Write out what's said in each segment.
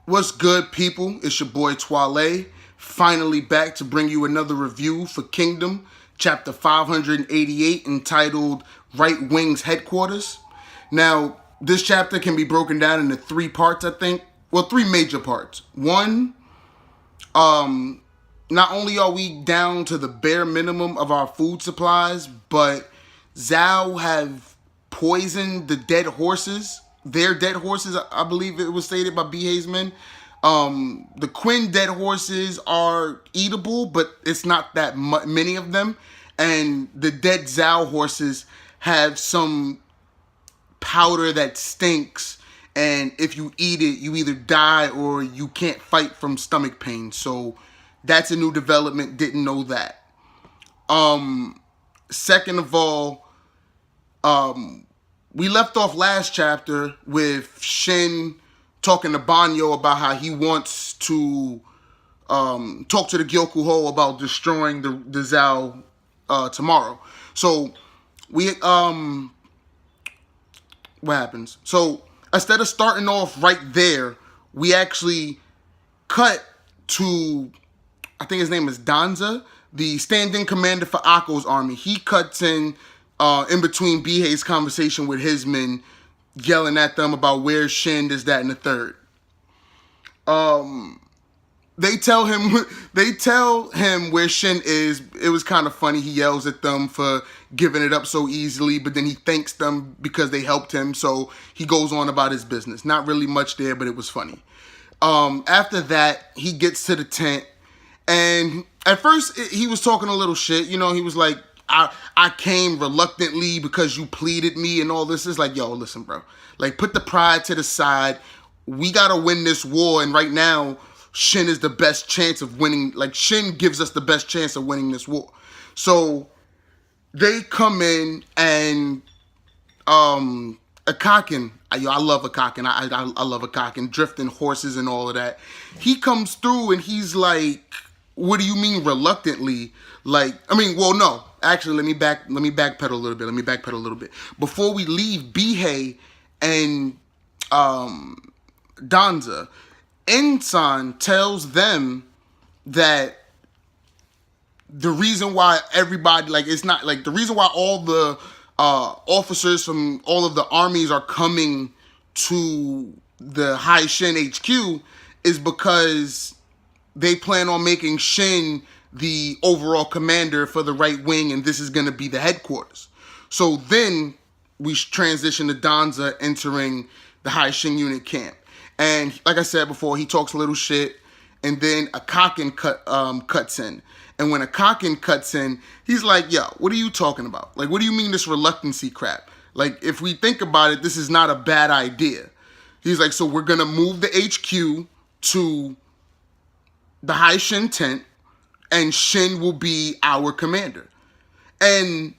What's good, people? It's your boy Twale, finally back to bring you another review for Kingdom, chapter 588, entitled Right Wing's Headquarters. Now, this chapter can be broken down into three parts, I think. Well, three major parts. One, not only are we down to the bare minimum of our food supplies, but Zhao have poisoned the dead horses. Their dead horses, I believe it was stated by BH's men. The Quinn dead horses are eatable, but it's not that many of them. And the dead Zhao horses have some powder that stinks, and if you eat it, you either die or you can't fight from stomach pain. So that's a new development. Didn't know that. Second of all, we left off last chapter with Shin talking to Banyo about how he wants to talk to the Gyokuho about destroying the Zhao tomorrow. So we what happens? So instead of starting off right there, we actually cut to, I think his name is Danza, the stand-in commander for Akko's army. He cuts in between BH's conversation with his men, yelling at them about where's Shin, this, that, and the third. They tell him where Shin is. It was kind of funny. He yells at them for giving it up so easily, but then he thanks them because they helped him. So he goes on about his business. Not really much there, but it was funny. After that, he gets to the tent, and at first he was talking a little shit. You know, he was like, I came reluctantly because you pleaded me and all this. Is like, yo, listen, bro. Like, put the pride to the side. We got to win this war, and right now, Shin is the best chance of winning. Like, Shin gives us the best chance of winning this war. So they come in, and Akakin, I love Akakin. I love Akakin, drifting horses and all of that. He comes through and he's like, what do you mean reluctantly? Like, I mean, well, no. Actually, let me backpedal a little bit. Before we leave BH and Danza, Ensign tells them that the reason why everybody, like, it's not, like, the reason why all the officers from all of the armies are coming to the High Shin HQ is because they plan on making Shin the overall commander for the right wing, and this is going to be the headquarters. So then we transition to Danza entering the High Shin unit camp. And like I said before, he talks a little shit, and then Akakin cuts in. And when Akakin cuts in, he's like, yo, what are you talking about? Like, what do you mean this reluctancy crap? Like, if we think about it, this is not a bad idea. He's like, so we're going to move the HQ to the High Shin tent, and Shin will be our commander. And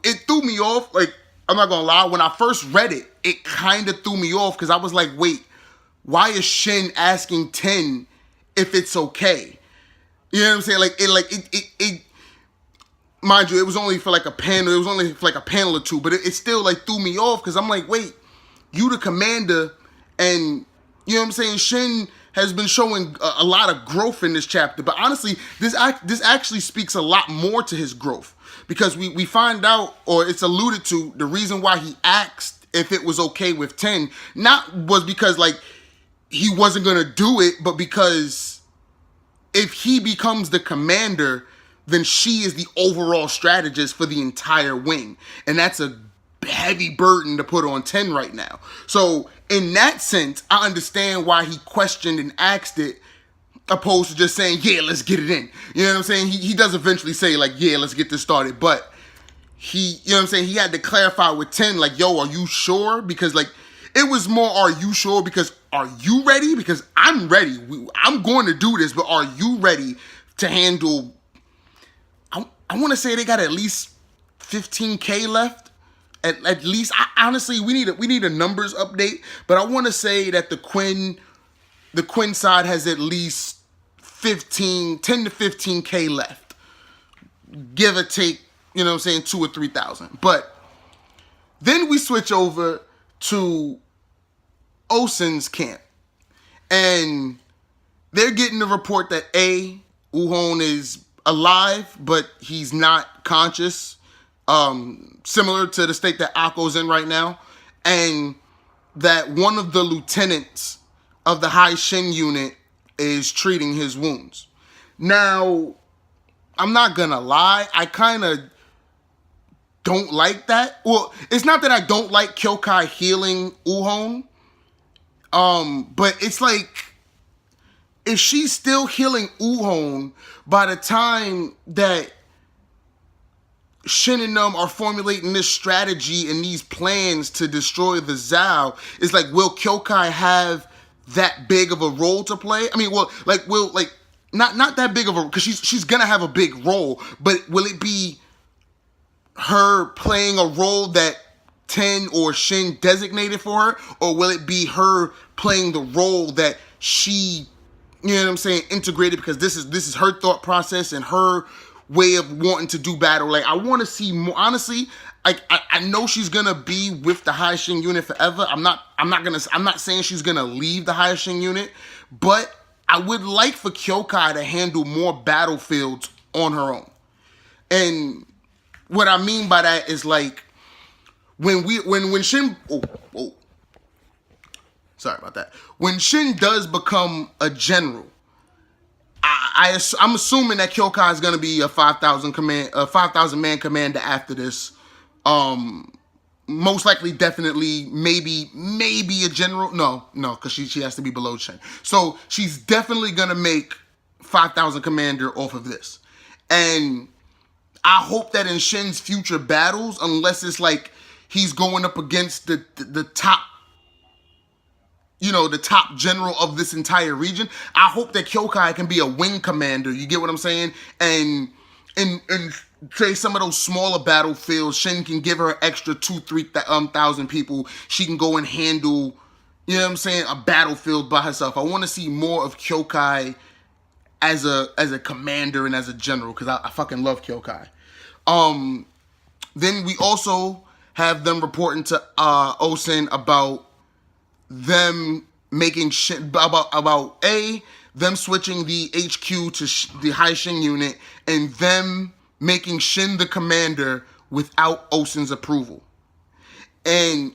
it threw me off. Like, I'm not going to lie. When I first read it, it kind of threw me off because I was like, wait, why is Shin asking Ten if it's okay? You know what I'm saying? Like, it mind you, it was only for like a panel. It was only for like a panel or two, but it still like threw me off because I'm like, wait, you the commander, and you know what I'm saying? Shin has been showing a lot of growth in this chapter, but honestly, this actually speaks a lot more to his growth because we find out, or it's alluded to, the reason why he asked if it was okay with 10 not was because like he wasn't gonna do it, but because if he becomes the commander, then she is the overall strategist for the entire wing, and that's a heavy burden to put on 10 right now. So in that sense, I understand why he questioned and asked it, opposed to just saying, yeah, let's get it in. You know what I'm saying? He does eventually say, like, yeah, let's get this started. But he, you know what I'm saying? He had to clarify with 10, like, yo, are you sure? Because, like, it was more, are you sure? Because, are you ready? Because I'm ready. I'm going to do this, but are you ready to handle, I want to say they got at least 15K left. At least, honestly, we need a numbers update, but I want to say that the Quinn side has at least 10 to 15K left, give or take, you know what I'm saying, 2,000 or 3,000. But then we switch over to Osen's camp, And they're getting the report that Uhon is alive, but he's not conscious, similar to the state that Akko's in right now, and that one of the lieutenants of the High Shin unit is treating his wounds. Now, I'm not gonna lie, I kind of don't like that. Well, it's not that I don't like Kyokai healing Uhon, but it's like, if she's still healing Uhon by the time that Shin and them are formulating this strategy and these plans to destroy the Zao, it's like, will Kyokai have that big of a role to play? I mean, well, like, will, like, not that big of a, because she's gonna have a big role, but will it be her playing a role that Ten or Shin designated for her, or will it be her playing the role that she, you know what I'm saying, integrated, because this is her thought process and her way of wanting to do battle? Like, I want to see more. Honestly, I know she's gonna be with the High Shin unit forever. I'm not saying she's gonna leave the High Shin unit, but I would like for Kyokai to handle more battlefields on her own. And what I mean by that is, like, when Shin, sorry about that. When Shin does become a general, I'm assuming that Kyokai is gonna be a 5,000 man commander after this. Most likely, definitely, maybe a general. No, because she has to be below Shin. So she's definitely gonna make 5,000 commander off of this. And I hope that in Shin's future battles, unless it's like he's going up against the top, you know, the top general of this entire region, I hope that Kyokai can be a wing commander. You get what I'm saying? And say some of those smaller battlefields, Shin can give her extra 2,000-3,000 people. She can go and handle, you know what I'm saying, a battlefield by herself. I want to see more of Kyokai as a commander and as a general, because I fucking love Kyokai. Then we also have them reporting to Osen about them making shit about them switching the HQ to the High Shin unit, and them making Shin the commander without Osen's approval. And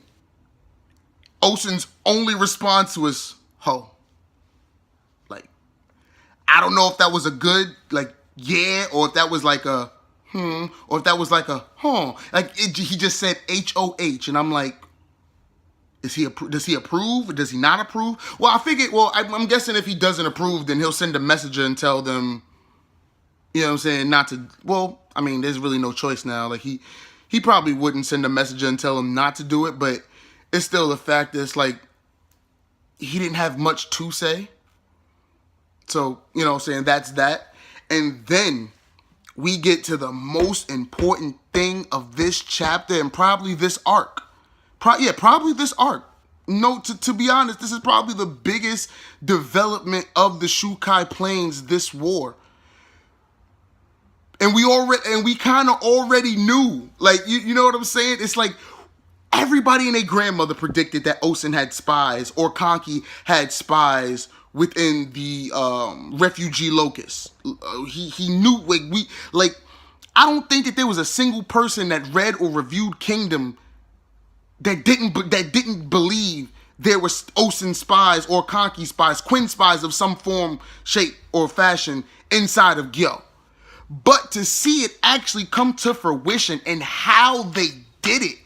Osen's only response was, "Ho." Like, I don't know if that was a good, like, yeah, or if that was like a or if that was like a Like, he just said HOH, and I'm like, does he approve, or does he not approve? Well, I figured, I'm guessing if he doesn't approve, then he'll send a messenger and tell them, you know what I'm saying, not to. Well, I mean, there's really no choice now. Like, he probably wouldn't send a messenger and tell him not to do it, but it's still the fact that it's like, he didn't have much to say. So, you know what I'm saying, that's that. And then we get to the most important thing of this chapter and probably this arc. Probably this arc. No, to be honest, this is probably the biggest development of the Shukai Plains this war. And we kind of already knew. Like, you know what I'm saying? It's like everybody and their grandmother predicted that Osen had spies, or Konki had spies within the refugee locust. He knew, I don't think that there was a single person that read or reviewed Kingdom that didn't believe there were Osen spies or Konki spies, Quinn spies of some form, shape, or fashion inside of Gyo. But to see it actually come to fruition and how they did it,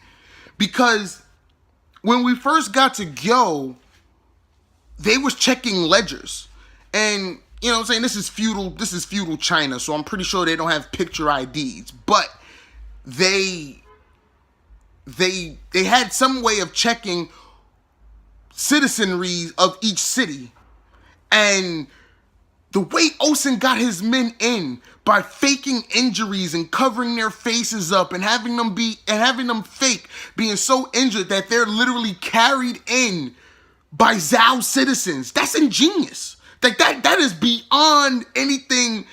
because when we first got to Gyo, they was checking ledgers, and you know what I'm saying, this is feudal China, so I'm pretty sure they don't have picture IDs, but they had some way of checking citizenry of each city. And the way Osen got his men in by faking injuries and covering their faces up and having them fake being so injured that they're literally carried in by Zhao citizens. That's ingenious. Like, that is beyond anything.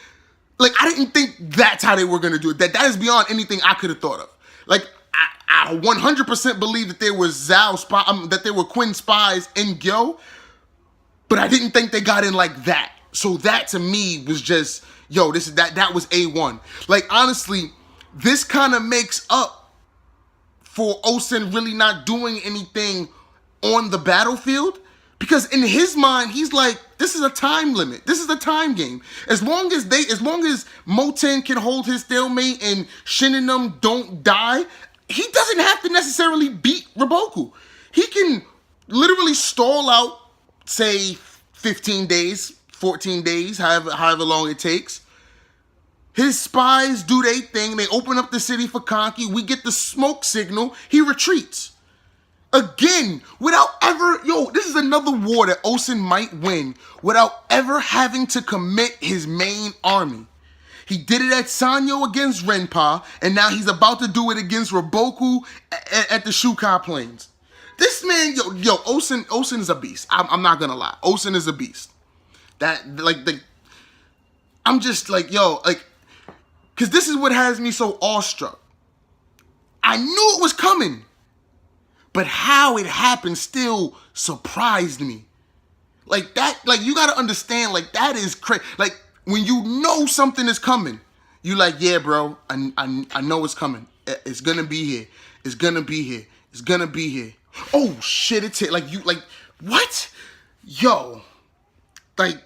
Like, I didn't think that's how they were going to do it. That is beyond anything I could have thought of. Like, I 100% believe that there was that there were Quinn spies in Gyo, but I didn't think they got in like that. So that to me was just, yo, that was A1. Like, honestly, this kind of makes up for Osen really not doing anything on the battlefield, because in his mind, he's like, this is a time limit. This is a time game. As long as Moten can hold his stalemate and Shin and them don't die, he doesn't have to necessarily beat Raboku. He can literally stall out, say, 15 days, 14 days, however long it takes. His spies do their thing. They open up the city for Kanki. We get the smoke signal. He retreats. Again, without ever... Yo, this is another war that Osen might win without ever having to commit his main army. He did it at Sanyo against Renpa, and now he's about to do it against Raboku at the Shukai Plains. This man, Osen is a beast. I'm not gonna lie. Osen is a beast. I'm just like, yo, like... Because this is what has me so awestruck. I knew it was coming. But how it happened still surprised me. Like that, like you gotta understand, like that is crazy. Like when you know something is coming, you like, yeah, bro, I know it's coming. It's gonna be here. It's gonna be here. It's gonna be here. Oh shit, it's here. Like you, like what? Yo, like,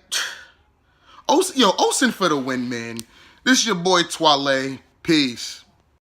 Osen for the win, man. This is your boy Twale. Peace.